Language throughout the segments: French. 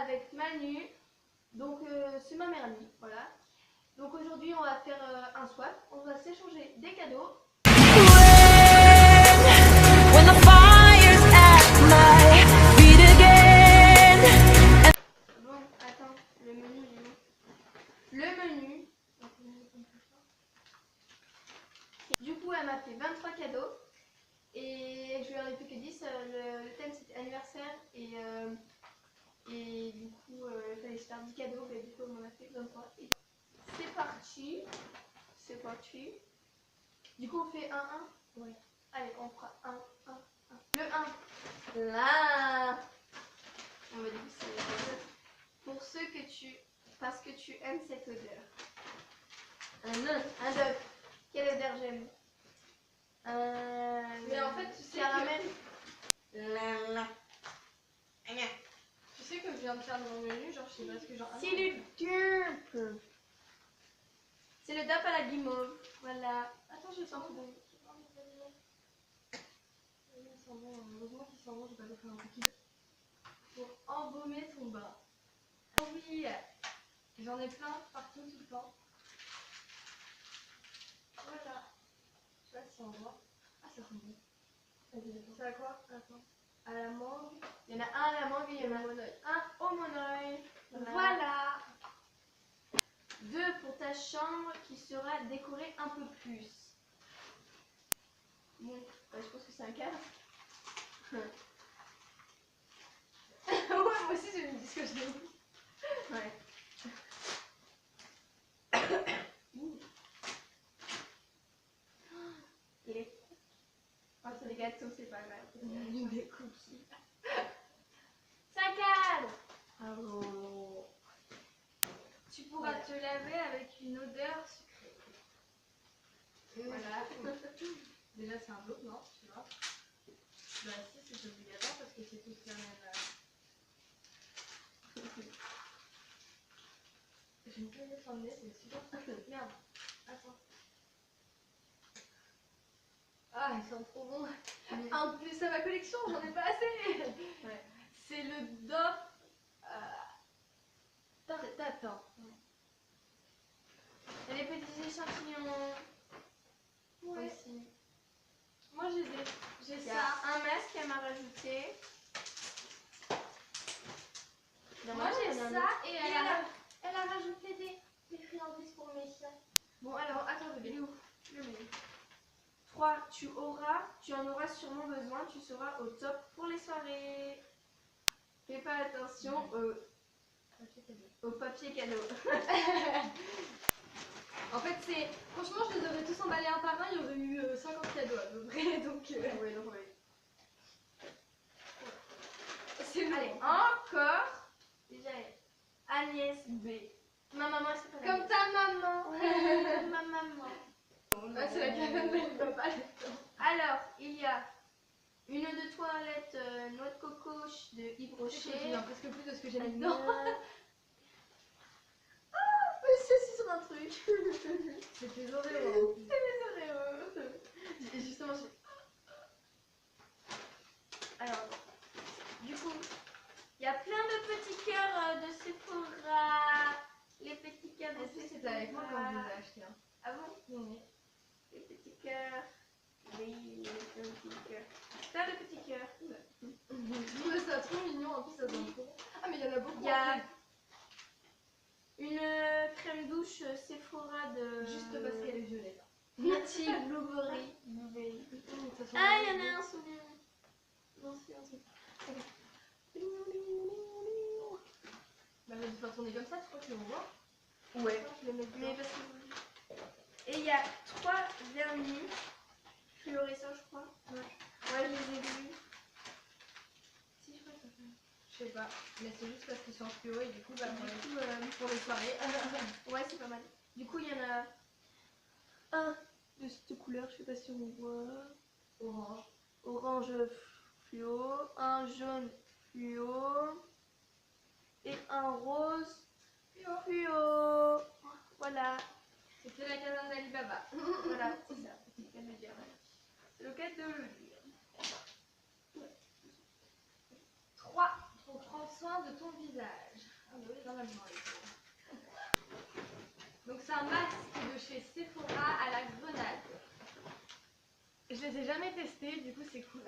avec Manu. Donc c'est ma meilleure amie, voilà. Donc aujourd'hui on va faire un swap, on va s'échanger des cadeaux. When the fire's at my feet again. Bon, attends, le menu il est où? Le menu. Du coup elle m'a fait 23 cadeaux. Et je lui en ai plus que 10. Le thème c'était anniversaire et du coup il fallait se faire 10 cadeaux. Mais du coup on m'en a fait 23. Et c'est parti. C'est parti. Du coup on fait 1-1. Ouais. Allez, on fera 1-1-1. Le 1. Là. On va dire que c'est pour ceux que tu. Parce que tu aimes cette odeur. Un œuf. Quelle odeur j'aime? Mais en fait, tu sais caramel. tu sais que je viens de faire mon menu, genre je sais pas ce que genre. C'est le dupe. C'est le dupe à la guimauve. Voilà. Attends, je sens tout. Heureusement qu'il sent bon, j'ai pas fait un liquide pour embaumer ton bain. Oh oui, j'en ai plein partout tout le temps. Voilà. Je sais pas si on voit. Ah, ça sent bon. C'est à quoi? Attends. À la mangue. Il y en a un à la mangue et il y en a un au monoeil. Voilà. 2 pour ta chambre qui sera décorée un peu plus. Bon, bah, je pense que c'est un cadre. Ouais, moi aussi j'ai mis ce que je l'ai mis. Ouais. Les... Oh, c'est des gâteaux, c'est pas grave. Des cookies. C'est un cadre. Oh. Tu pourras te laver avec une odeur sucrée. Voilà. Déjà c'est un bloc, non? Tu vois? Bah si, c'est obligatoire parce que c'est tous la même. J'ai une plaie sur le nez, c'est super. Merde. Attends. Ah, ils sont trop bons. En plus à ma collection, j'en ai pas assez. Ouais. C'est le Dove. T'attends. Et les petits échantillons. Ouais. Aussi. Moi j'ai Il y ça. a un masque qu'elle m'a rajouté. Moi j'ai ça et Et elle a rajouté des friandises pour mes chiens. Bon alors, attends, il est où? Le menu. 3. Tu en auras sûrement besoin, tu seras au top pour les soirées. Fais pas attention au papier cadeau. En fait c'est... Franchement je les aurais tous emballés un par un, il y aurait eu 50 cadeaux à peu près. Donc Oui. c'est lourd. Allez, encore. Déjà, Agnès B. Ma maman, elle s'appelle Comme ta maman. ma maman. Ah, c'est la cabane, mais elle va pas le temps. Alors, il y a une eau de toilette noix de coco de Yves Je me Rocher. souviens presque plus de ce que j'ai mis dedans. Mais c'est sur un truc. C'est tes Oreos. C'est mes Oreos. Justement, alors, du coup, il y a plein de petits cœurs de Sephora. Les petits cœurs de Est-ce que Sephora. c'était avec moi quand je les ai achetés? Ah bon? Oui. Les petits cœurs. Oui, les petits cœurs. Plein de petits cœurs. Je trouve ça trop mignon, en plus ça donne trop. Ah mais il y en a beaucoup. Il y a une crème douche Sephora de... Juste parce qu'elle est violette. Nutty Blueberry. Ah, il y en a un souvenir. Non, c'est un truc. Bah mais de faire tourner comme ça, tu crois que je le revois? Ouais. Je le mets Mais parce que... Et il y a 3 vernis fluorescents, je crois. Ouais, je les ai vus. Si, je crois que ça fait. Je sais pas, mais c'est juste parce qu'ils sont fluo et du coup, bah, Du coup, pour les soirées. ouais, c'est pas mal. Du coup, il y en a un de cette couleur, je sais pas si on voit. Orange. Orange fluo, un jaune fluo et un rose fluo. Voilà. C'était la cabane d'Alibaba. Voilà, c'est ça. C'est le cas de le dire. C'est le cas de le dire. 3. Pour prendre soin de ton visage. Ah bah oui, dans la main. Donc c'est un masque de chez Sephora à la grenade. Je les ai jamais testés, du coup c'est cool.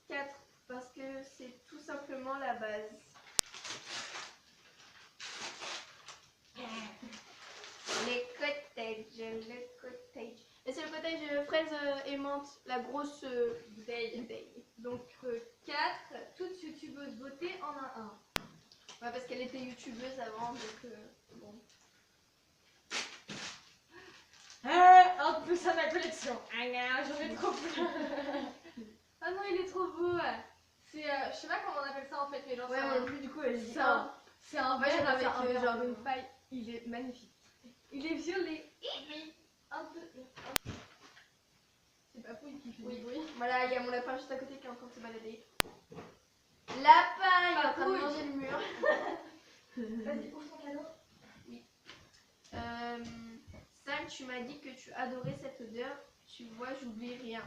4 parce que c'est tout simplement la base. Les cottages, le cottage. Et c'est le cottage fraise et menthe, la grosse bouteille. Donc 4, toutes youtubeuses beauté en a un. Ouais, parce qu'elle était youtubeuse avant, donc bon. En plus à ma collection. Ah non, j'en ai trop plein. Ah non, il est trop beau. C'est, je sais pas comment on appelle ça en fait, mais genre Ouais, moi non plus, du coup, elle dit c'est un Moi, verre j'appelle avec ça un verre genre de- une paille. Il est magnifique. Il est violet. Un peu. C'est pas Pouille qui fait du bruit. Voilà, il y a mon lapin juste à côté qui est en train de se balader. Lapin, il est en train de Papouille. manger le mur. Vas-y, ouvre ton cadeau. 5, tu m'as dit que tu adorais cette odeur. Tu vois, j'oublie rien.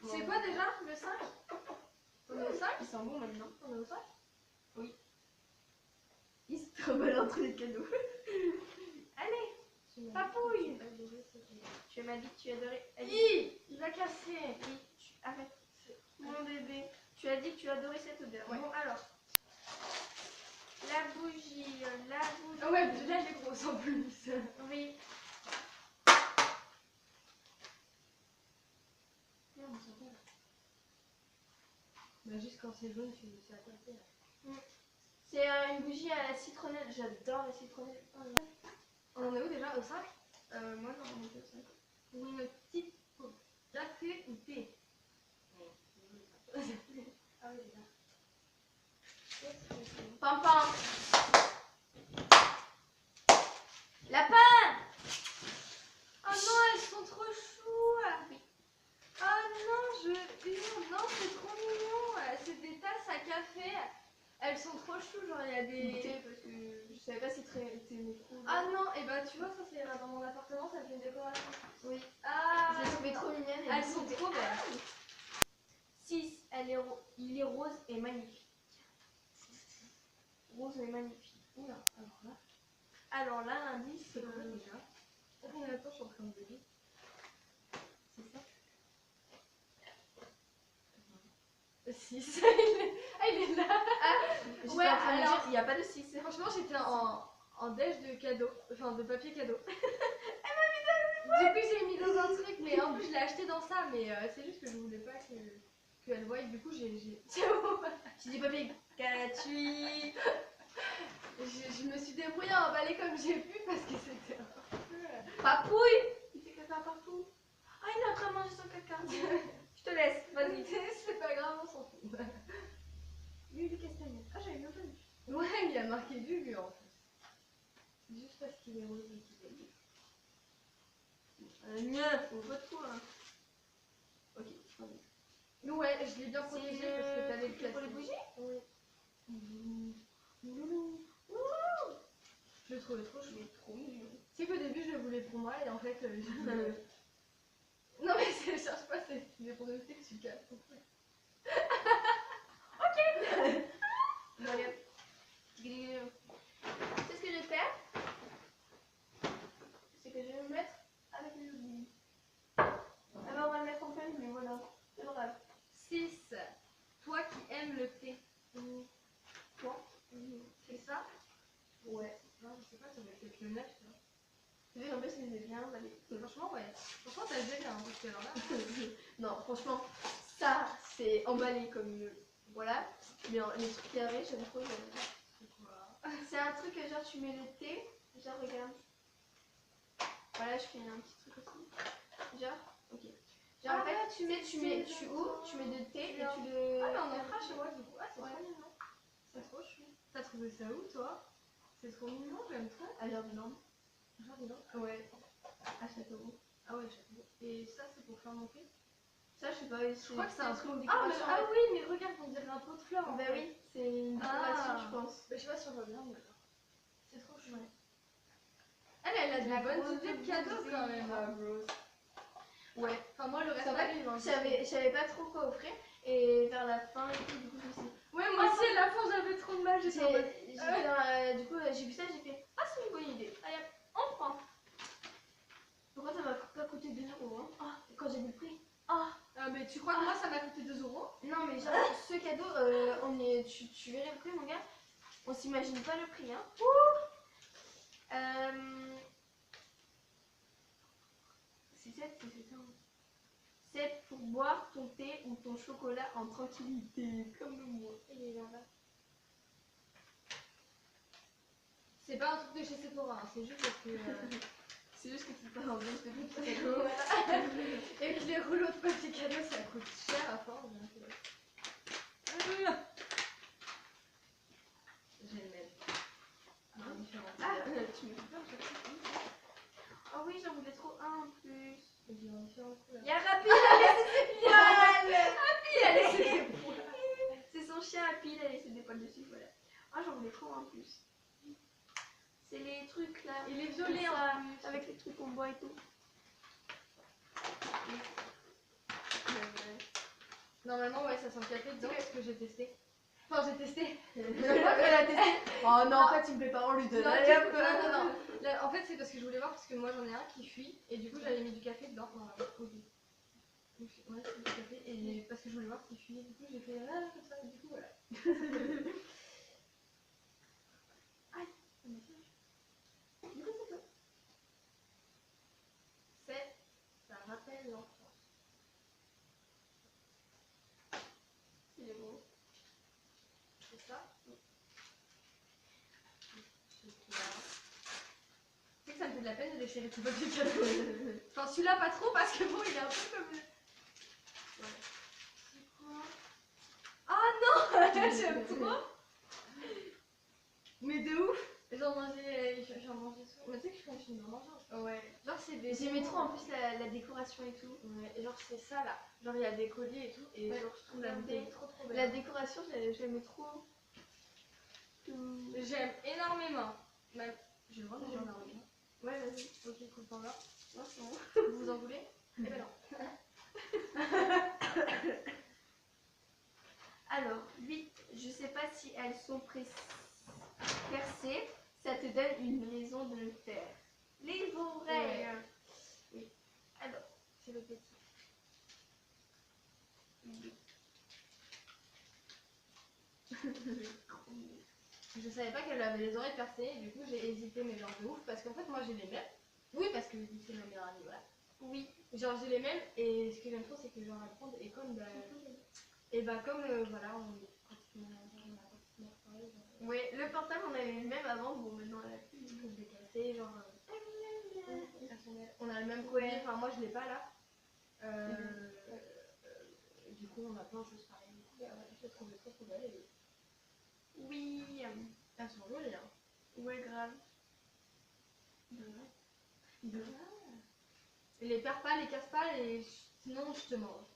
C'est quoi déjà le 5? On est au 5? Il sent bon maintenant. On est au 5? Il se trimballe entre les cadeaux. Allez, Papouille. Tu m'as dit que tu adorais. il va casser. Arrête. Mon bébé. Tu as dit que tu adorais cette odeur. Ouais. Bon, alors. La bougie. Ah ouais, là elle est grosse en plus. Oui. Bah juste quand c'est jaune, tu sais à quoi c'est. C'est une bougie à la citronnelle. J'adore la citronnelle. On en est où déjà? Au 5? Moi, non, on est au 5. Ou une petite pause. Café ou thé? Ah oui, déjà. Pimpin. Lapin. Oh non, elles sont trop choues. Oh non, je hurle. Non, c'est trop mignon. C'est des tasses à café. Elles sont trop choues. Genre, il y a des... Parce que je savais pas si t'aimais trop. Ah non, et bah tu vois, ça c'est dans mon appartement, ça fait une décoration. Oui. Ah, Je les trouvais trop mignonnes. et elles du coup, sont j'ai- trop belles. 6. Il est rose et magnifique. Rose et magnifique. Oula, alors là, Alors là, l'indice, c'est quoi déjà? Combien de temps je suis en train de bébé? C'est ça? 6. Ah, il est là. J'étais Ouais, en train de alors- dire, il n'y a pas de 6. Franchement, j'étais en déj de cadeau, enfin de papier cadeau. Du coup, j'ai mis dans un truc, mais en plus, je l'ai acheté dans ça, mais c'est juste que je voulais pas qu'elle voie. Du coup, j'ai. C'est bon. Tu dis papier gratuit. Je me suis débrouillée à emballer comme j'ai pu parce que c'était un peu. Papouille. Il fait caca partout. Ah, il est en train de manger son caca. Je te laisse, vas-y. C'est pas grave, on s'en fout. Lui, il est castagne. Ah, j'avais même pas vu. Ouais, il a marqué Lulu en plus. Juste parce qu'il est rose et qu'il est bleu. On voit tout, hein. Ok, vas-y. Ouais, je l'ai bien protégé parce que t'avais le pour les plastique. bougies. Oui. Je le trouvais trop chou. Il est trop mignon. C'est qu'au début je le voulais pour moi et en fait non mais je cherche pas, c'est pour le fait que tu casses. Bon, allez. C'est ce que je vais faire. C'est que je vais me mettre avec les bougies. Ah bah on va le mettre en famille, mais voilà. C'est pas grave. 6. Toi qui aimes le thé. Toi C'est ça? Ouais. Non, je sais pas, ça doit être avec le 9. Tu sais, en plus, je les ai bien emballés. Franchement, ouais. Franchement, t'as géré, hein, parce que alors là. Non, franchement, ça, c'est emballé comme... Voilà. Mais les trucs qu'il y avait, j'aime trop. C'est quoi? C'est un truc, genre, tu mets le thé. Genre, regarde. Voilà, je fais un petit truc aussi. Genre, ok. Genre, Ah en fait, ouais, tu sais, tu ouvres, tu mets de thé et tu le... Ah, mais on en fera chez moi du coup. Ah, c'est Ouais. trop mignon. C'est trop chou. T'as trouvé ça où toi? C'est trop mignon, j'aime trop. À Jardinland. Jardin. Ouais. À Châteauroux. Ah ouais, j'avoue. Et ça, c'est pour faire mon thé? Ça, je sais pas, Je crois que c'est un truc. de Ah, mais, décoration. ah oui, mais regarde, on dirait un pot de fleurs. en Bah fait. oui, c'est une Ah. décoration, je pense. Mais je sais pas si on voit bien, mais c'est trop chou. Ouais. Elle a La des bonnes grosse idées de cadeaux bougie, quand même. Rose. Ouais. Enfin, moi, le reste, Ça va, hein. je savais pas trop quoi offrir et vers la fin et tout, du coup je me suis Ouais, moi aussi, à la fin, j'avais trop de mal. J'étais en mode. Du coup, j'ai vu ça, j'ai fait ah, c'est une bonne idée. Allez, hop, on prend. Pourquoi ça m'a pas coûté 2 euros hein. Ah, quand j'ai vu le prix. Ah, mais tu crois que moi ça m'a coûté 2 euros? non, mais genre, ce cadeau, tu verrais le prix, mon gars. On s'imagine pas le prix, hein. C'est ça, c'est ça. C'est pour boire ton thé ou ton chocolat en tranquillité, comme moi. Il est là-bas. C'est pas un truc de chez Sephora, hein, c'est juste parce que. C'est juste que c'est pas un bon truc. Et puis les rouleaux de papier cadeau ça coûte cher à force. Donc, je vais le mettre. Ah, tu me fais peur, oh oui, j'en voulais trop un en plus. Il y a Rappi, elle a laissé ses poils. Rappi, elle a laissé ses poils. C'est son chien Rappi, il a laissé des poils dessus, voilà. Ah, j'en voulais trop un en plus. C'est les trucs là. Il est violet en plus. Avec les trucs qu'on boit et tout. Normalement, ouais, ça sent le café dedans parce que j'ai testé. Enfin, j'ai testé. Elle a testé. Oh non, en fait, il me plaît pas, on lui donne. Non, Allez, hop. non. Là, en fait, c'est parce que je voulais voir parce que moi j'en ai un qui fuit et du coup j'avais mis du café dedans. Ouais, c'est du café et parce que je voulais voir s'il fuyait. Du coup, j'ai fait là comme ça et du coup, voilà. Aïe, ça me tient. Du coup, c'est tout. Ça rappelle l'enfance. Il est beau. C'est ça. Tu sais que ça me fait de la peine de laisser les petits papiers cadeaux. Enfin, celui-là, pas trop parce que bon, il est un peu comme. Ouais. C'est quoi? Ah non. J'aime trop. Mais de ouf. J'en mangeais souvent. Mais tu sais que je continue d'en manger. Ouais. Genre, c'est des. J'aimais trop en plus la décoration et tout. Ouais, et genre, c'est ça là. Genre, il y a des colliers et tout. Et Ouais. genre, je trouve la bouteille trop belle. La décoration, j'aimais trop. Tout. J'aime énormément. Même. Je vais le vendre énormément. Ouais, vas-y. Ok, cool, t'en vas. Non, c'est bon. Vous vous en voulez? Eh ben non. Alors, 8. Je sais pas si elles sont percées. Ça te donne une raison de le faire. Les oreilles. Ouais. Oui. Alors, C'est le petit. Je savais pas qu'elle avait les oreilles percées, et du coup j'ai hésité, mais genre de ouf, parce qu'en fait moi j'ai les mêmes. Oui, parce que c'est ma meilleure amie, voilà. oui. Genre j'ai les mêmes, et ce que j'aime trop c'est que genre elles prennent, et comme voilà, on est pratiquement pareil. Ouais, le portable, on avait le même avant. Bon, maintenant, elle a plus. Je l'ai cassé, genre. On a le même collier, Ouais. enfin moi je l'ai pas là. Du coup on a plein de choses pareilles. Du coup, je l'ai trouvé trop belle. Et... Oui. elles sont jolies, hein. Ouais, grave. Et les perds pas, les casse pas, et sinon je te mange.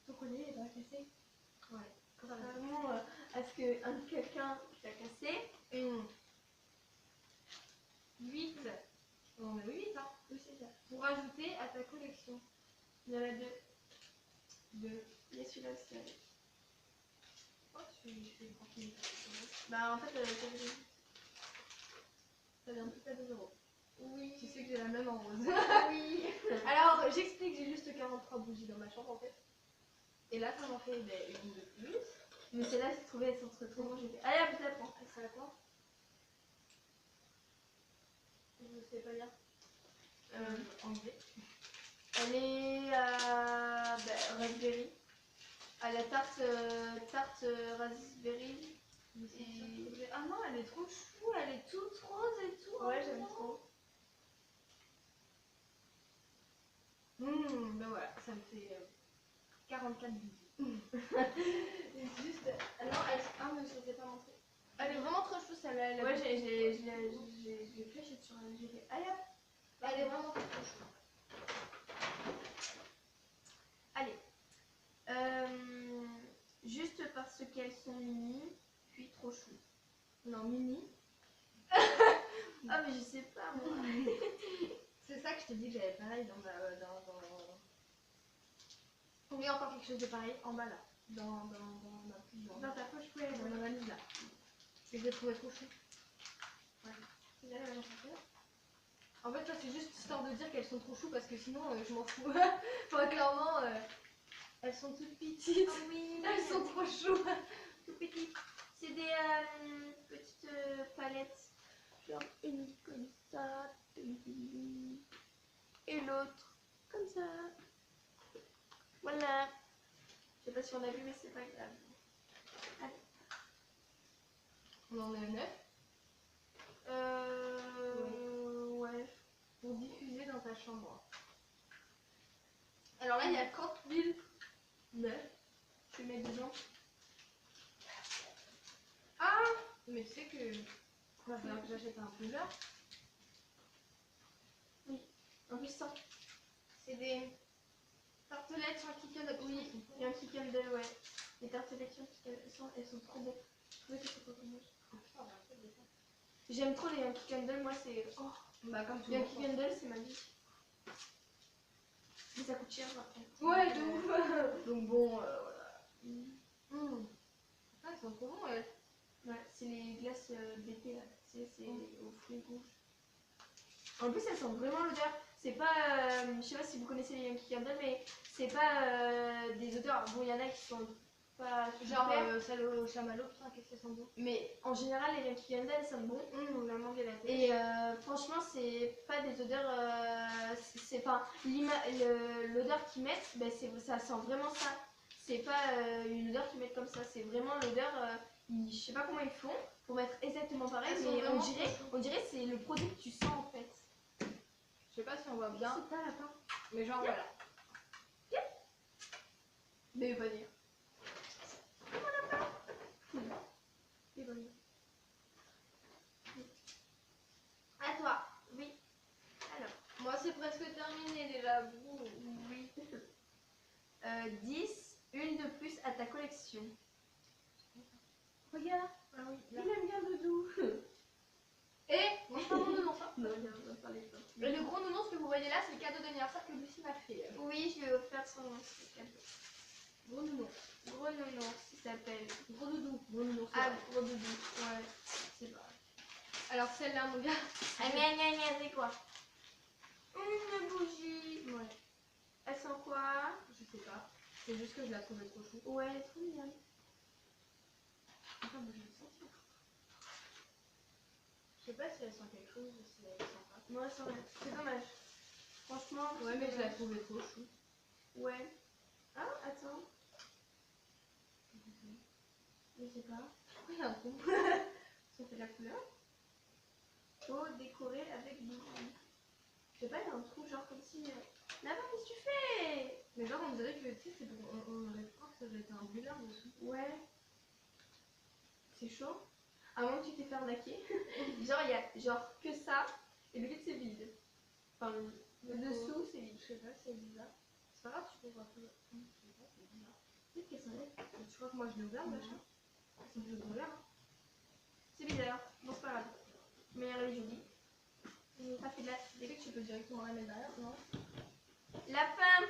Ton collier est pas cassé? Ouais. Contrairement à ce que quelqu'un t'a cassé. 8. On a 8, hein. Oui, c'est ça. Pour ajouter à ta collection. Il y en a 2. 2. Il y a celui-là aussi. Ouais. Oh, je fais tranquille. Bah, en fait, Ça vient tout à 2 euros. oui. Tu sais que j'ai la même en rose. Oui. Alors, j'explique, j'ai juste 43 bougies dans ma chambre en fait. Et là, ça m'en fait une de plus. Mais celle-là, j'ai trouvé, elles sont trop bon. J'ai fait. Allez, hop, ça prend. Elle sera à quoi? Je sais pas lire. Anglais. Elle est à raspberry. À la tarte raspberry. Et... Ah non, elle est trop chou, elle est toute rose et tout. Ouais, j'aime trop. Ben voilà, ça me fait 44 bougies. Juste. Non, mais je ne sais pas montrer. Elle est vraiment trop chou celle-là. Ouais, j'ai flashé sur elle. J'ai fait. Allez, hop. Elle est vraiment trop chou. Allez. Juste parce qu'elles sont mini, puis trop chou. Non, mini. Ah, mais je sais pas moi. C'est ça que je t'ai dit que j'avais pareil dans ma. Oui, encore quelque chose de pareil en bas là. Dans ma Dans ta poche, ouais. dans ma valise là. Et je les trouvais trop chou. C'est là, j'en fais peur. En fait, ça c'est juste histoire de dire qu'elles sont trop chou parce que sinon je m'en fous. Enfin, clairement, elles sont toutes petites. Ah oui, Elles sont trop chou. tout petites. C'est des petites palettes. Genre une comme ça. Et l'autre comme ça. Voilà. Je sais pas si on a vu, mais c'est pas grave. On en est à 9 Ouais. pour diffuser dans ta chambre. Alors là, il y a 30 000 9. Je vais mettre dedans. Ah, mais tu sais que il va falloir que j'achète un plusieurs. En plus, ça. C'est des tartelettes sur Kikon. Oui, il y a un Kit Candle, ouais. Les tartelettes, elles sont trop bonnes. Je trouvais que c'était trop bon. J'aime trop les Yankee Candle, moi c'est. Oh, Bah, comme tout les le Yankee monde. Candle, c'est ma vie. Mais ça coûte cher après. Ouais, de ouf. Donc bon, voilà. Ah, ils sont trop bons, ouais. Ouais, c'est les glaces d'été là. C'est aux fruits rouges. En plus, elles sentent vraiment l'odeur. C'est pas. Je sais pas si vous connaissez les Yankee Candle, mais c'est pas des odeurs. Bon, il y en a qui sont pas. Genre super, celle au chamallow, putain, qu'est-ce qu'elles sont beaux. mais en général, les Yankee Candle, elles sentent bon. La mangue et la tête. Et franchement, c'est pas des odeurs. C'est pas l'odeur qu'ils mettent, ben ça sent vraiment ça. C'est pas une odeur qu'ils mettent comme ça. C'est vraiment l'odeur. Je sais pas comment ils font pour mettre exactement pareil, Elles sont mais vraiment on dirait que c'est le produit que tu sens en fait. Je sais pas si on voit bien, C'est pas lapin. mais genre voilà. Mais pas dire. À toi. Oui. Alors. Moi c'est presque terminé déjà. Oui. 10, une de plus à ta collection. Regarde. Ah oui, Il aime bien Doudou. Et moi je parle mon nounours. Hein. Non, on va parler de ça. Et le gros nounours que vous voyez là, c'est le cadeau d'anniversaire que Lucie m'a fait. Oui, je lui ai offert son cadeau. Gros nounours. Gros nounours, il s'appelle. Gros doudou. Gros nounours. Ah, ouais. gros Doudou. Ouais, c'est pas. Alors celle-là, mon gars. Ah, gna, c'est quoi? Une bougie. Ouais. Elle sent quoi? Je sais pas. C'est juste que je la trouvais trop chou. Ouais, elle est trop mignonne. Attends, mais je vais le sentir. Je sais pas si elle sent quelque chose ou si elle sent pas. Moi, elle sent rien. C'est dommage. Franchement. Ouais, c'est mais je la dommage. trouvais trop chou. Ouais. Ah, attends. Je sais pas. Pourquoi il y a un trou? Ça fait de la couleur. Faut décorer avec du. Je sais pas, il y a un trou, genre comme si. Là-bas, qu'est-ce que tu fais? Mais genre, on dirait que tu sais, on aurait pu croire que ça aurait été un brûleur dessous. Ouais. C'est chaud. À moins que tu t'es fait arnaquer. Genre, il y a genre que ça, et le vide, c'est vide. Enfin, le dessous, c'est vide. Je sais pas, c'est bizarre. C'est pas grave, tu peux voir tout. Je sais pas, c'est bizarre. Peut-être qu'elles sont là. Tu crois que moi je l'ai ouvert, machin? C'est plus ouvert, hein. C'est bizarre. Bon, c'est pas grave. Mais elle est jolie. Ça fait de la. Tu sais que tu peux directement la mettre derrière, non? Lapin.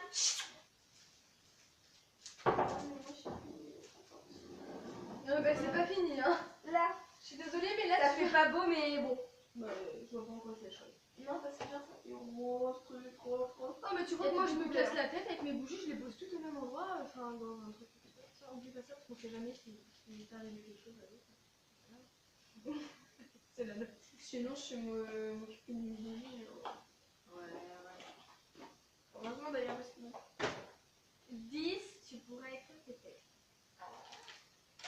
Non, bah c'est pas fini, hein. Là. Je suis désolée, mais là, Ça tu fait pas beau, mais bon. Bah, je vois pas en quoi c'est chouette. Non, parce que genre, ça fait rose, truc, rose. Non, mais tu vois Il y a que moi, des je me couleurs. casse la tête avec mes bougies, je les pose toutes au même endroit, enfin, dans un truc. Ça, oublie pas ça, parce qu'on sait jamais si t'es arrivé quelque chose avec. C'est la note. Sinon, je m'occupe de mes bougies. Ouais. Heureusement d'ailleurs, parce que bon. 10, tu pourrais écrire tes textes.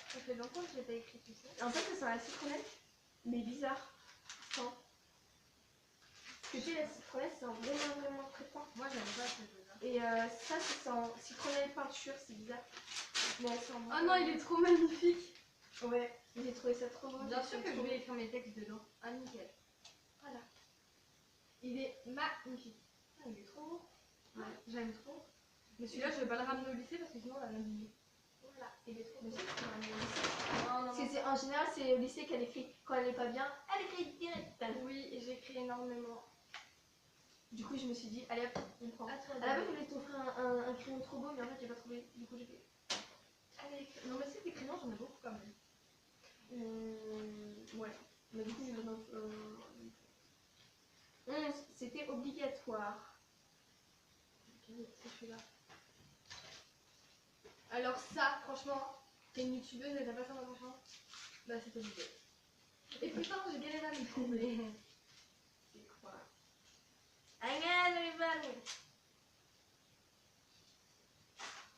Ça fait longtemps que j'ai pas écrit tout ça. En fait, ça sent la citronnelle, mais bizarre. Sans. Parce que tu sais, la citronnelle, ça sent vraiment très fort. Moi, j'aime pas ce jeu-là. Et ça sent citronnelle peinture, c'est bizarre. Mais elle sent bon. Oh non, il est trop magnifique. Ouais, j'ai trouvé ça trop beau. Bien sûr que je vais écrire mes textes dedans. Ah, nickel. Voilà. Il est magnifique. Ah, il est trop beau. Ouais, j'aime trop. Mais celui-là, je vais pas le ramener au lycée parce que sinon, on va l'abîmer. Voilà, il est trop beau. Non, non, Parce que en général, c'est au lycée qu'elle écrit. Quand elle est pas bien, elle écrit direct. Oui, et j'écris énormément. Du coup, je me suis dit, allez hop, on prend. À toi, À la base, je voulais t'offrir un crayon trop beau, mais en fait, j'ai pas trouvé. Du coup, j'ai fait. Allez, non, mais c'est des crayons, j'en ai beaucoup quand même. Mais du coup, je vais 11, c'était obligatoire. Ok, c'est celui-là. Alors ça, franchement, t'es une youtubeuse et t'as pas ça dans ta chambre? Bah c'est obligé. Et putain, j'ai galéré à me trouver. C'est quoi? Regarde les ballons.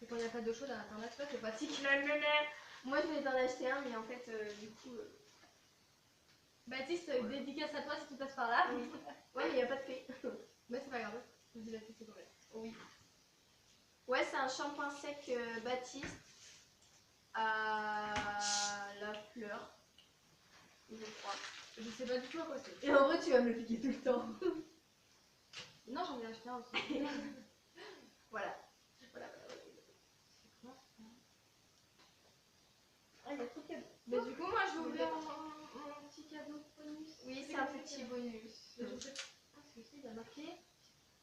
Et quand il n'y a pas d'eau chaude à internet, c'est pratique. Moi, je voulais t'en acheter un, mais en fait, du coup... Baptiste, dédicace à toi si tu passes par là. Oui. Ouais, mais il n'y a pas de clé. Mais c'est pas grave, je dis Baptiste, c'est correct. Oui. Ouais, c'est un shampoing sec Baptiste à la fleur, je crois. Je sais pas du tout à quoi c'est. Et en vrai, tu vas me le piquer tout le temps. Non, j'en ai acheté un aussi. Voilà. C'est quoi ça? Ah, il y a trop de cadeaux. Mais du coup, moi je vais ouvrir mon petit cadeau bonus. Oui, c'est un petit bonus. Je sais pas ce que c'est, il y a marqué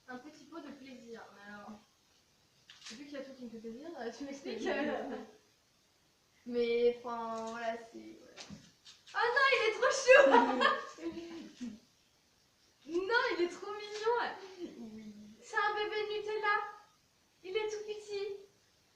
un petit pot de plaisir. Mais alors, vu qu'il y a tout qui me fait plaisir, tu m'expliques. Mais enfin, voilà, c'est... Voilà. Oh non, il est trop chou. Non, il est trop mignon. Oui. C'est un bébé Nutella. Il est tout petit.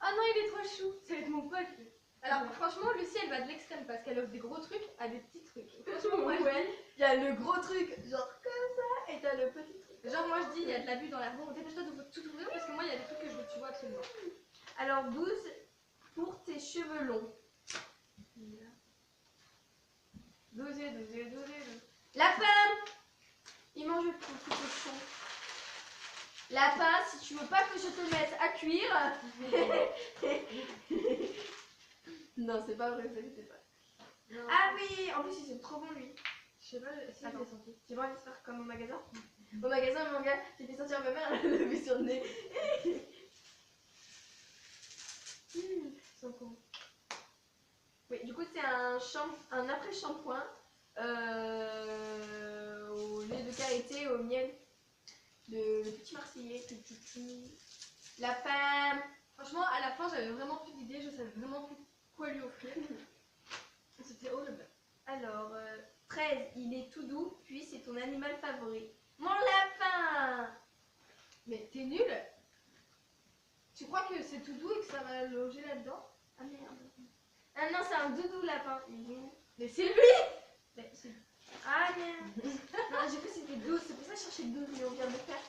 Oh non, il est trop chou. Ça va être mon pote. Lui. Alors franchement, Lucie, elle va de l'extrême parce qu'elle offre des gros trucs à des petits trucs. Franchement, moi, Ouais, il y a le gros truc, genre comme ça, et t'as le petit truc. genre moi je dis, il y a de l'abus dans l'air. Bon, dépêche-toi de tout ouvrir parce que moi, il y a des trucs que je veux que tu vois absolument. Alors 12 pour tes cheveux longs. 12. Lapin! Il mange le petit cochon. Lapin, si tu veux pas que je te mette à cuire. Non, c'est pas vrai, ça n'était pas. Non. Ah oui, en plus il c'est trop bon lui. Je sais pas si Attends. il est sorti. Tu vas aller se faire comme au magasin? Au magasin, mon gars, j'ai fait sortir ma mère, elle l'a levé sur le nez. Ils sont cons. Oui, du coup, c'est un après-shampoing au lait de karité, au miel de le petit Marseillais, petit lapin. Franchement, à la fin, j'avais vraiment plus d'idées, je savais vraiment plus quoi lui offrir. C'était horrible. Alors, 13, il est tout doux, puis c'est ton animal favori. Mon lapin! Mais t'es nulle. Tu crois que c'est tout doux et que ça va loger là-dedans? Ah merde. Ah non, c'est un doudou lapin. Mais c'est lui. Mais c'est... Ah merde. Non, j'ai cru que c'était 12, c'est pour ça que je cherchais 12, mais on vient de le faire.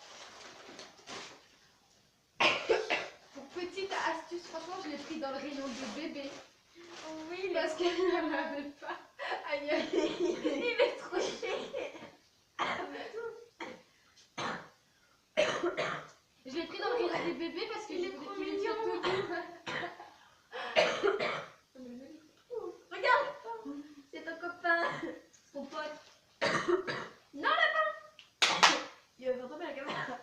Pour petite astuce, franchement, je l'ai pris dans le rayon de bébé. Oui, Parce qu'elle ne m'avait pas. Aïe aïe. il est trop chier. Je l'ai pris dans le rayon des bébés parce que Il je est voulais trop qu'il ait mignon. tout doux. Regarde, c'est ton copain, ton pote. Non, lapin. Il va faire tomber la caméra.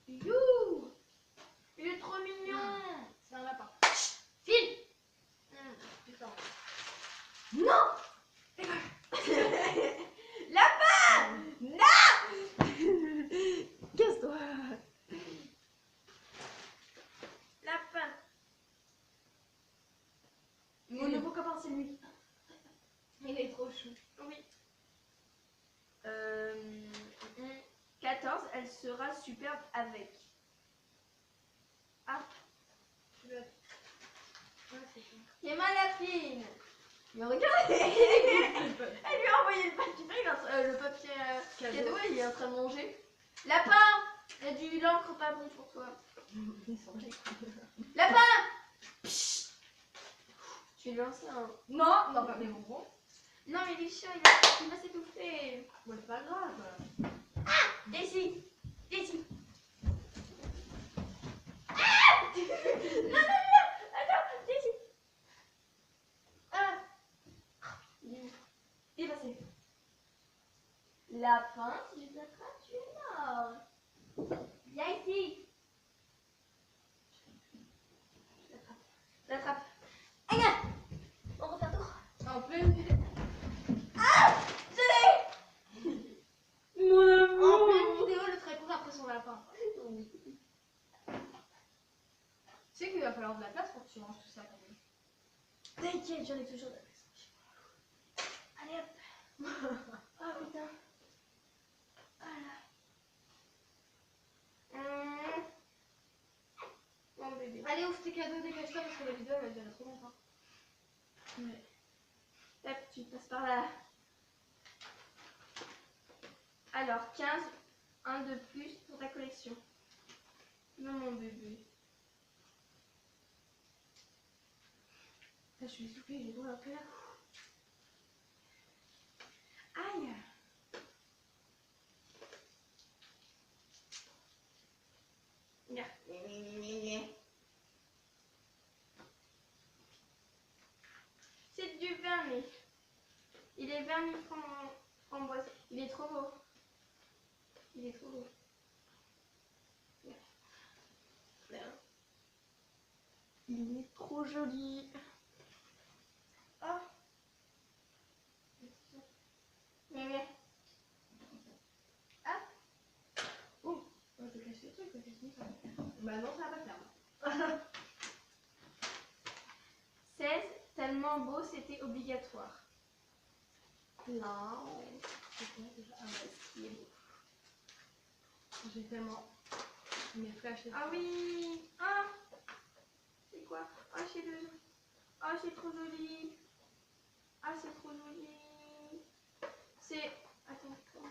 You. Il est trop mignon. C'est un lapin. File. Putain. Non. Lapin. Non. Casse-toi. Lapin. Mon nouveau copain, c'est lui. Il est trop chou. Oui. 14, elle sera superbe avec. Ah, Tu veux... Ouais, c'est ça. il est mal la fine. Mais regardez. Elle lui a envoyé le papier, le papier cadeau et il est en train de manger. Lapin. Il y a du l'encre pas bon pour toi. Lapin. Psst. Tu lui lances un... Non, non, pas mes bonbons. Non mais il est chiant, il va s'étouffer. Ouais, c'est pas grave. Ici. Ici. Ah. Non, attends, ici. Ah. Il est passé. Lapin, si je t'attrape, tu es mort. Viens ici. Je l'attrape. Regarde. On refait un tour. En pleine vie. Ah, je l'ai. Mon En pleine vidéo, le très court après son lapin. Oui. Tu sais qu'il va falloir de la place pour que tu manges tout ça quand même. T'inquiète, j'en ai toujours de la pression. Allez hop. Oh putain. Voilà. Mon bébé. Allez, ouvre tes cadeaux, dégage-toi parce que la vidéo elle va durer trop longtemps. Ouais. Tac, tu passes par là. Alors, 15, un de plus pour ta collection. Non, mon bébé. Là, je suis essoufflée, j'ai trop la peur. Aïe. Regarde. C'est du vernis. Il est vernis framboise. Il est trop beau. Il est trop beau. Regarde. Il est trop joli. Oh. Mais. Hop. Oh, on peut cacher le truc, quoi, qu'est-ce que ça va faire? Bah non, ça va pas faire. 16, tellement beau, c'était obligatoire. Non. C'est quoi déjà? Ah ouais, Il est beau. j'ai tellement mes flashs. Ah oui. Ah. C'est quoi? Ah, c'est le. Ah, c'est trop joli. Ah, c'est trop joli. C'est. Attends, comment?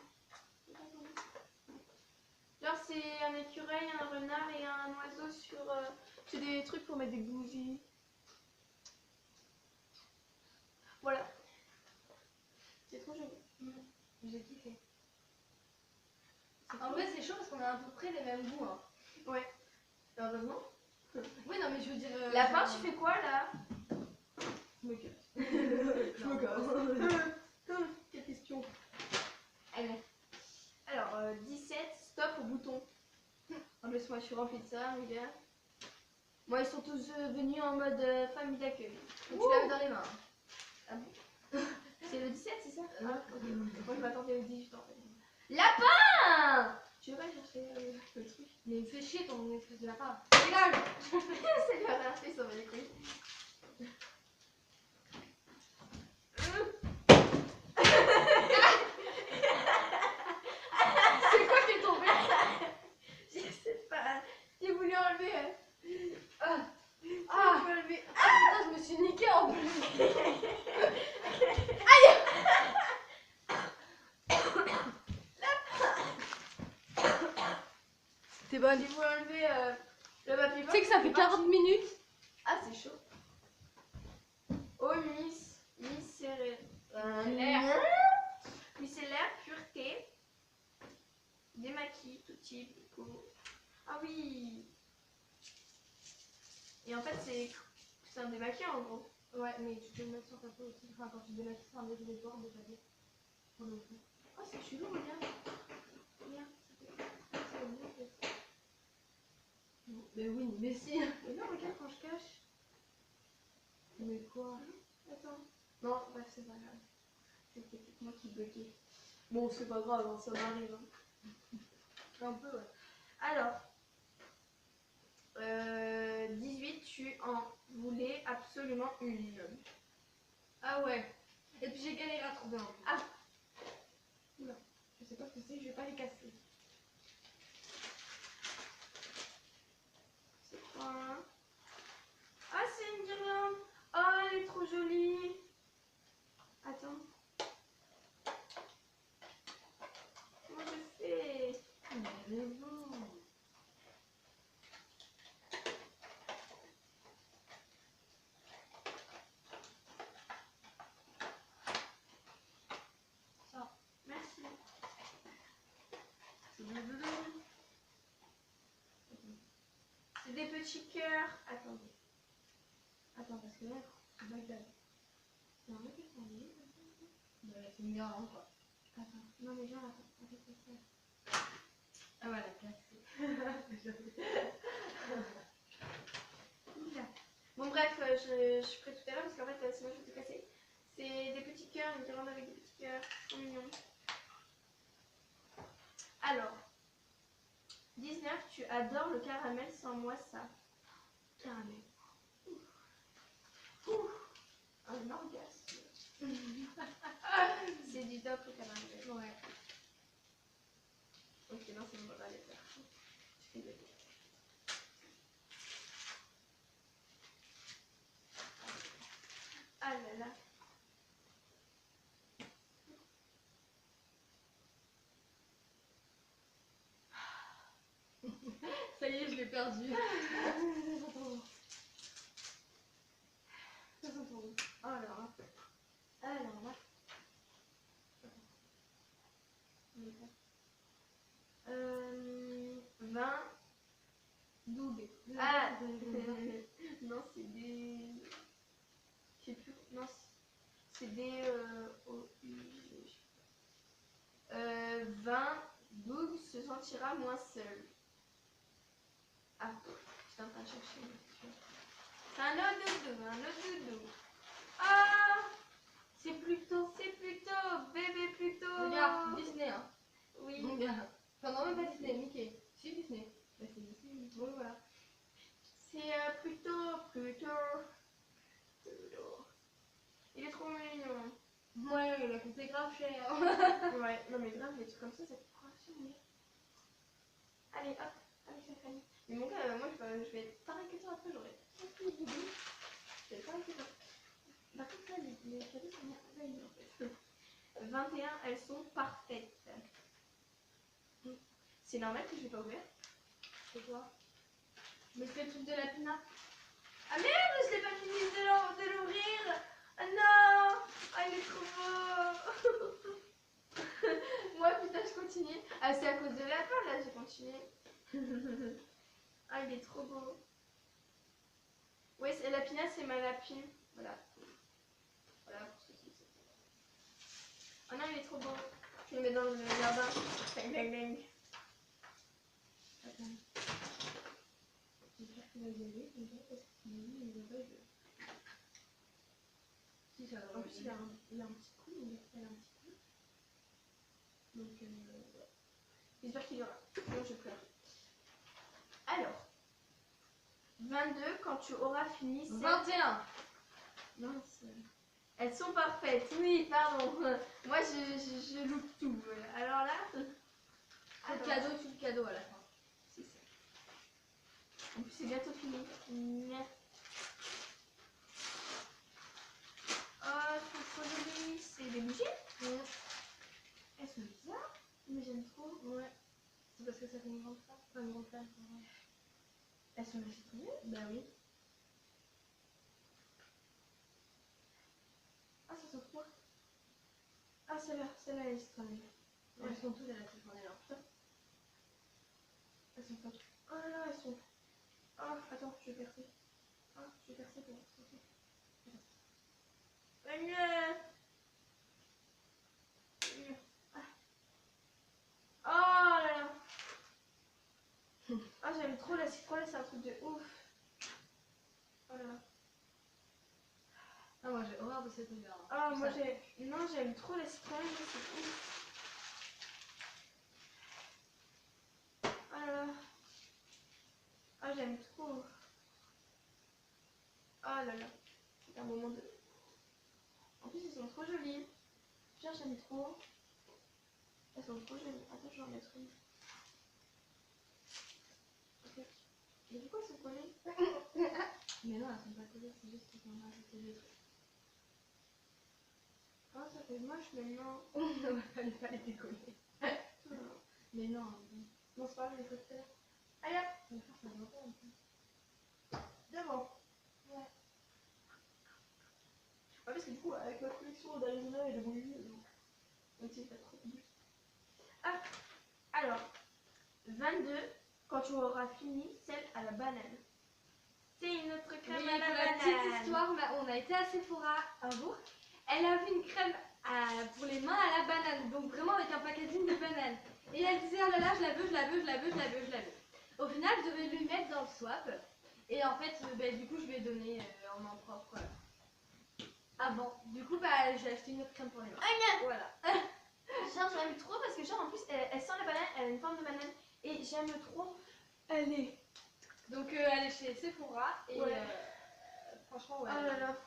Genre, c'est un écureuil, un renard et un oiseau sur. C'est des trucs pour mettre des bougies. Voilà. C'est trop joli. J'ai kiffé. En vrai, c'est chaud parce qu'on a à peu près les mêmes goûts. Hein. Ouais. Heureusement. Oui, non, mais je veux dire. La fin, tu fais quoi là? Je me casse. Je me casse. Quelle question. Allez. Alors, 17, stop au bouton. En plus, moi je suis remplie de ça, mes gars. Moi, ils sont tous venus en mode famille d'accueil. Tu l'avais dans les mains. Ah bon? C'est le 17, c'est ça? Ah, ok. Moi, je m'attendais au 18 en fait. Lapin! Tu veux pas chercher le truc? Mais il me fait chier ton espèce de lapin. Dégage. C'est lui rien fait, ça va les couilles. C'est quoi qui est tombé? Je sais pas. J'ai voulu enlever. Ah. Ah, j'ai voulu enlever. Putain, je me suis niquée en plus. T'es bonne. J'ai voulu enlever le papier. Tu sais que ça fait 40 minutes. Ah, c'est chaud. Oh, micellaire. Micellaire, pureté. Démaquille, tout type, éco. Ah oui. Et en fait, c'est un démaquillant en gros. Ouais, mais tu peux le mettre sur ta peau aussi. Enfin, quand tu démaquilles, c'est un définitoire de papier. Pour le coup. Oh, c'est chelou, regarde. Regarde, ça fait. Mais oui, mais si. Mais non, regarde quand je cache. Mais quoi? Attends. Non, bref, c'est pas grave. C'était peut-être moi qui buguais. Bon, c'est pas grave, hein, ça m'arrive. Hein. Un peu, ouais. Alors, 18, tu en voulais absolument une. Ah ouais. Et puis j'ai galéré à trouver un peu. Ah. Oula. Je sais pas ce que c'est, je vais pas les casser. C'est quoi hein? Ah, c'est une guirlande. Oh, elle est trop jolie. Attends. Comment je fais? Mais bon. Ça. Merci. C'est des petits cœurs. Attendez. Attends, parce que là, c'est Bagdad. C'est un mec qui s'en est. Bah, c'est une garante, quoi. Attends. Non, mais genre, attends. Ah ouais, la cassée. Bon, bref, je ferai tout à l'heure parce qu'en fait, sinon je vais tout casser. C'est des petits cœurs, une guirlande avec des petits cœurs. Trop mignon. Alors, 19, tu adores le caramel, sans moi ça. Caramel. Ouf. Exactement. Ah là là. Ça y est, je l'ai perdu. Oh là là. Alors là. 20 doubles. Ah non, c'est des. Je sais plus. Non, c'est des. 20 Doug se sentira moins seul. Ah, j'étais en train de chercher. C'est un autre doudou, un autre doudou. Ah, c'est plutôt bébé plutôt. Regarde, Disney, hein. Oui. Regarde. Enfin, non, même pas Disney, Mickey. Si, Disney. Bah, c'est Disney. Bon, voilà. C'est plutôt. Il est trop mignon. Ouais, il a coûté grave cher. Ouais, non mais grave, les trucs comme ça coûte grave cher. Allez, hop, avec la famille. Mais mon gars, moi je vais être pareil que toi après, j'aurai trop plus de doudou. Je vais être pareil que toi. Par contre, là, les cadeaux sont merveilleux en fait. 21, elles sont parfaites. C'est normal que je vais pas ouvrir. C'est quoi? Mais c'est le truc de la pina. Ah merde, je l'ai pas fini de l'ouvrir. Ah non. Ah, il est trop beau. Moi putain, je continue. Ah, c'est à cause de la fin là, j'ai continué. Ah, il est trop beau. Ouais, la pina, c'est ma lapine. Voilà. Voilà pour ceux qui savent. Oh non, il est trop beau. Je le mets dans le jardin. Bang bang bang. Attends. J'espère qu'il va y aller, comme ça, parce que sinon, il va pas jouer. Si, ça va. En plus, il a un petit coup, il a un petit coup. Donc, voilà. J'espère qu'il y aura. Sinon, je pleure. Alors, 22, quand tu auras fini. 21. Mince. Elles sont parfaites. Oui, pardon. Moi, je loupe tout. Alors là. C'est le cadeau, tout le cadeau à la fin. C'est ça. En plus, c'est bientôt fini. Merde. Oh, c'est trop joli. C'est des bougies. Elles sont bizarres, mais j'aime trop. Ouais. C'est parce que ça fait une grande flamme. Pas une grande flamme. Elles sont magiques. Bah oui. Ah, ça sent quoi? Ah, celle-là, elle est citronnée. Ouais. Elles sont toutes à la citronnelle. Hein. Elles sont pas. Oh là là, elles sont. Oh, attends, je vais percer. Oh, je vais percer pour. Ok. Oh là là. Ah, j'aime trop la citronnelle, c'est un truc de ouf. Oh là là. Ah, moi j'ai horreur de cette odeur. Hein. Ah, moi j'aime trop la citronnelle, c'est ouf. Oh là là. Ah, j'aime trop. Oh là là. C'est un moment de. En plus, elles sont trop jolies. Genre, j'aime trop. Elles sont trop jolies. Attends, je vais en mettre une. Ok. Mais pourquoi elles sont collées? Mais non, elles sont pas collées, c'est juste qu'ils ont rajouté des trucs. Oh, ça fait moche maintenant. Fallait pas les décoller. Mais non. Non, c'est pas grave, je vais faire tout à l'heure. Allez hop. On va faire ça longtemps un peu. Devant. Ouais. Ouais, parce que du coup, avec ma collection d'Arizona et de bougies, donc c'est pas trop cool. Ah, alors, 22, quand tu auras fini, celle à la banane. C'est une autre crème Oui, à la pour la banane. petite histoire, on a été à Sephora un jour. Elle a vu une crème pour les mains à la banane, donc vraiment avec un packaging de bananes. Et elle disait, oh là là, je la veux, je la veux, je la veux, je la veux, je la veux. Au final, je devais lui mettre dans le swap. Et en fait, du coup, je lui ai donné en main propre avant. Du coup, j'ai acheté une autre crème pour les mains. Voilà. Genre, j'aime trop parce que, genre, en plus, elle sent la banane, elle a une forme de banane. Et j'aime trop. Elle est. Donc, elle est chez Sephora. Et Ouais. franchement, ouais. Oh là là.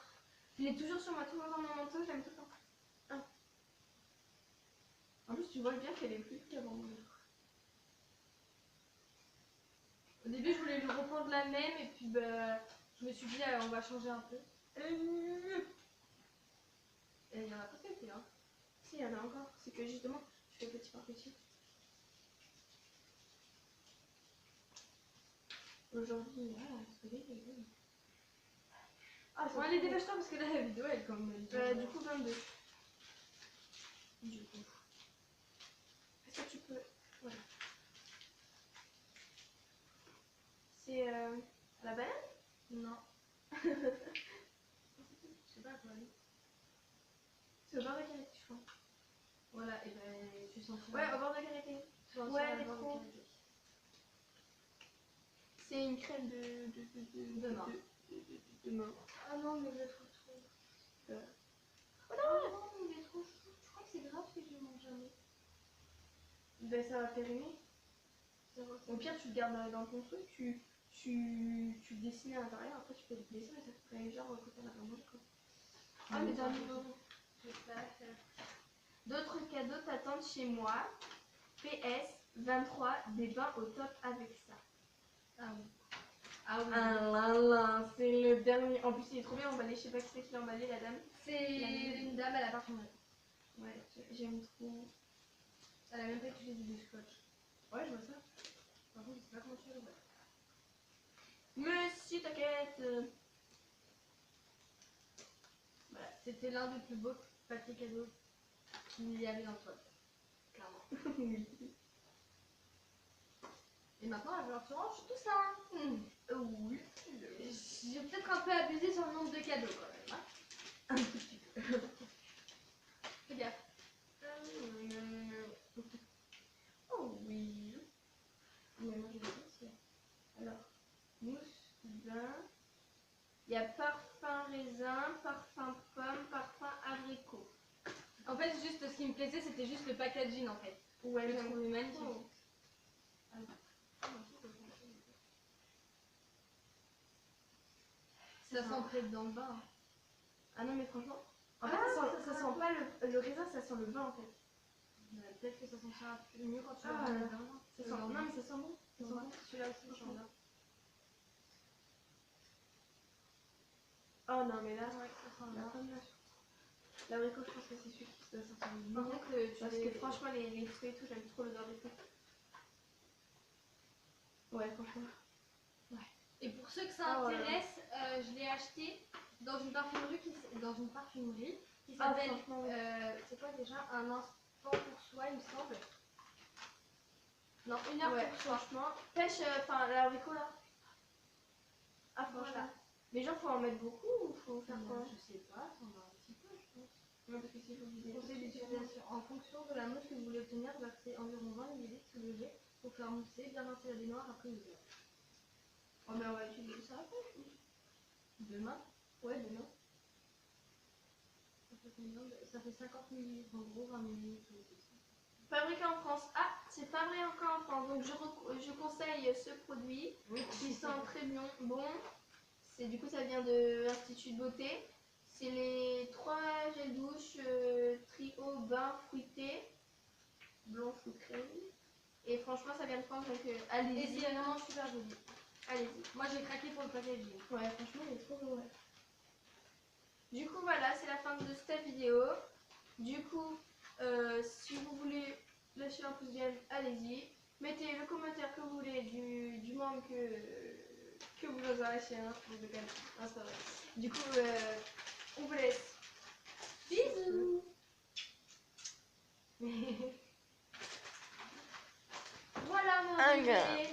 Je l'ai toujours sur moi, toujours dans mon manteau, j'aime tout le temps. Ah. En plus, tu vois bien qu'elle est plus qu'avant. Au début, je voulais lui reprendre la même et puis bah, je me suis dit, on va changer un peu. Et il y en a pas été, hein. Si, il y en a encore. C'est que justement, je fais petit par petit. Aujourd'hui, voilà, c'est bien. Ah, Bon, allez, dépêche-toi parce que là, la vidéo, elle est comme... du coup, 22. Du coup. Est-ce que tu peux... Voilà. C'est la banane? Non. Je sais pas quoi. C'est au beurre de karité, je crois. Voilà, et ben, tu sens Ouais, au beurre de karité. Ouais, elle est trop. C'est une crème De main. de main. Ah non, mais il est trop chaud. Oh non! non, il est trop chaud. Je crois que c'est grave que je ne mange jamais. Ben, ça va périmer. Au pire, tu le gardes dans ton truc, tu le dessines à l'intérieur, après tu peux le dessiner, ça ferait genre quand t'en as vraiment quoi. Ah, mais t'as Je sais pas faire. d'autres cadeaux t'attendent chez moi. PS 23, des bains au top avec ça. Ah oui. Ah oui. Ah là là, c'est le dernier. En plus, il est trop bien emballé. Je sais pas qui c'est qui l'a emballé, la dame. C'est une dame à la parfumerie. Ouais, j'aime trop. Elle a même pas utilisé du scotch. Ouais, je vois ça. Par contre, je sais pas comment tu l'ouvres. Mais si, t'inquiète. Voilà, c'était l'un des plus beaux papiers cadeaux qu'il y avait dans le top. Clairement. Oui. Et maintenant, il va falloir que tu ranges tout ça. Oui. J'ai peut-être un peu abusé sur le nombre de cadeaux quand même. Hein. Un petit peu. Fais gaffe. Oh oui. Mais moi je vais aussi. Alors, mousse bain. Il y a parfum raisin, parfum pomme, parfum abricot. En fait, juste ce qui me plaisait, c'était juste le packaging en fait. Ouais, Je le j'aime trouvais magnifique. trop. Ça sent dans le bain. Ah non, mais franchement. En fait, ça sent pas le raisin, ça sent le vin en fait. Peut-être que ça sentira un peu mieux quand tu Ah, vas dans le bain. Ça sent... Non, mais ça sent bon. Ça sent bon. Celui-là aussi, je bien. Oh non, mais là, Ouais, ça sent la bien. pomme là. L'abricot, je pense que c'est celui qui doit sortir le Par mieux. contre, Parce que franchement, les fruits et tout, j'aime trop l'odeur des fruits. Ouais, franchement. Et pour ceux que ça intéresse, je l'ai acheté dans une parfumerie qui Ah, s'appelle, franchement, oui. c'est quoi déjà, un instant pour soi, il me semble. Non, une heure Ouais, pour soi. franchement. Pêche, enfin, l'abricot là. Ah, franchement. Voilà. Mais genre, faut en mettre beaucoup ou faut faire quoi? Je sais pas, ça en a un petit peu, je pense. Non, parce que s'il faut vider. Conseil d'utilisation. En fonction de la mousse que vous voulez obtenir, versez environ 20 ml sous le jet pour faire mousser, bien rincer la baignoire après usage. Oh, mais on va utiliser ça après, je pense. Demain, Ouais, demain. ça fait 50 ml, en gros 20 ml. Fabriqué en France. Ah, c'est pas vrai encore en France. Donc, je conseille ce produit. Oui, Qui sent très bon. Du coup, ça vient de l'Institut de Beauté. C'est les 3 gels douche trio bain fruité, blanc fruit crème. Et franchement, ça vient de France, donc Et allez-y. c'est vraiment super joli. Allez-y. Moi j'ai craqué pour le packaging. Ouais, franchement, il est trop beau. Ouais. Du coup, voilà, c'est la fin de cette vidéo. Du coup, si vous voulez lâcher un pouce j'aime, allez-y. Mettez le commentaire que vous voulez du membre que vous osez lâcher. Hein. Non, c'est pas vrai. Du coup, on vous laisse. Bisous. Voilà mon bébé.